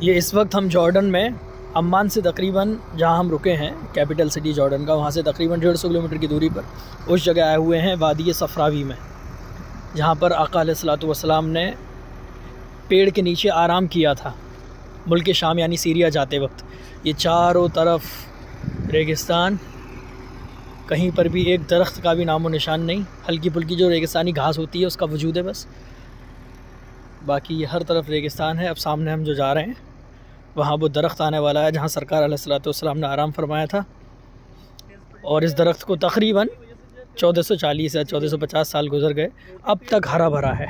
ये इस वक्त हम जॉर्डन में अम्मान से तकरीबन, जहाँ हम रुके हैं कैपिटल सिटी जॉर्डन का, वहाँ से तकरीबन 150 किलोमीटर की दूरी पर उस जगह आए हुए हैं वादी सफ़रावी में, जहाँ पर आका अलैहिस्सलातु वस्सलाम ने पेड़ के नीचे आराम किया था मुल्क शाम यानी सीरिया जाते वक्त। ये चारों तरफ रेगिस्तान, कहीं पर भी एक दरख्त का भी नामो निशान नहीं, हल्की फुल्की जो रेगिस्तानी घास होती है उसका वजूद है बस, बाकी ये हर तरफ रेगिस्तान है। अब सामने हम जो जा रहे हैं वहाँ वो दरख्त आने वाला है जहाँ सरकार अलैहिस्सलातु वस्सलाम ने आराम फरमाया था, और इस दरख्त को तकरीबन 1440 या 1450 साल गुजर गए, अब तक हरा भरा है।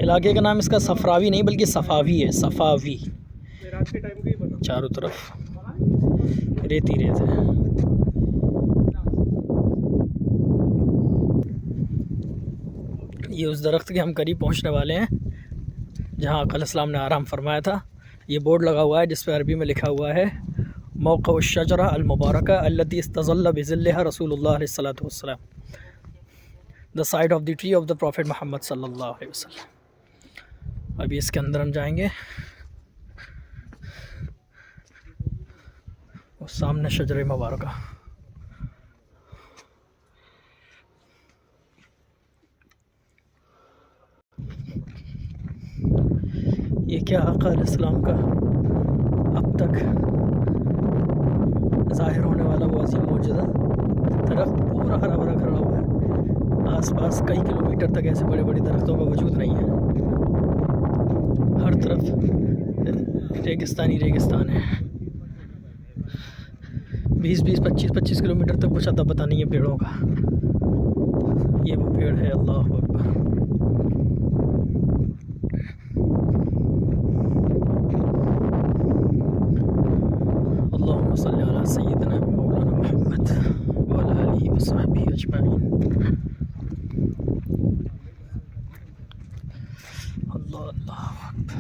इलाके का नाम इसका सफ़रावी नहीं बल्कि सफ़ावी है, सफ़ावी। चारों तरफ रेत ही रेत है। ये उस दरख्त के हम करीब पहुंचने वाले हैं जहां आका अलैहिस्सलाम ने आराम फरमाया था। ये बोर्ड लगा हुआ है जिस पर अरबी में लिखा हुआ है मौक़अ अश-शजरा अल-मुबारका अल्लती इस्तज़ल्ला बिज़िल्लिहा रसूलुल्लाह अलैहिस्सलातु वस्सलाम, the side of the tree of the prophet Muhammad सल्लल्लाहु अलैहि वसल्लम। अभी इसके अंदर हम जाएंगे और सामने शजर मुबारका। ये क्या आका अलैहिस्सलाम का अब तक ज़ाहिर होने वाला वो अजीम मौजज़ा, दरख्त पूरा हरा भरा खड़ा हुआ है, आसपास कई किलोमीटर तक ऐसे बड़े बड़े दरख्तों का वजूद नहीं है, हर तरफ रेगिस्तानी रेगिस्तान है। 20-20, 25-25 किलोमीटर तक कुछ अता पता नहीं है पेड़ों का। ये वो पेड़ है, अल्लाह अकबर। अल्लाहुम्मा सल्ली अला सय्यिदिना मौलाना मुहम्मद व अला आलिहि व सहबिहि अजमईन। अल्लाह अल्लाह अकबर।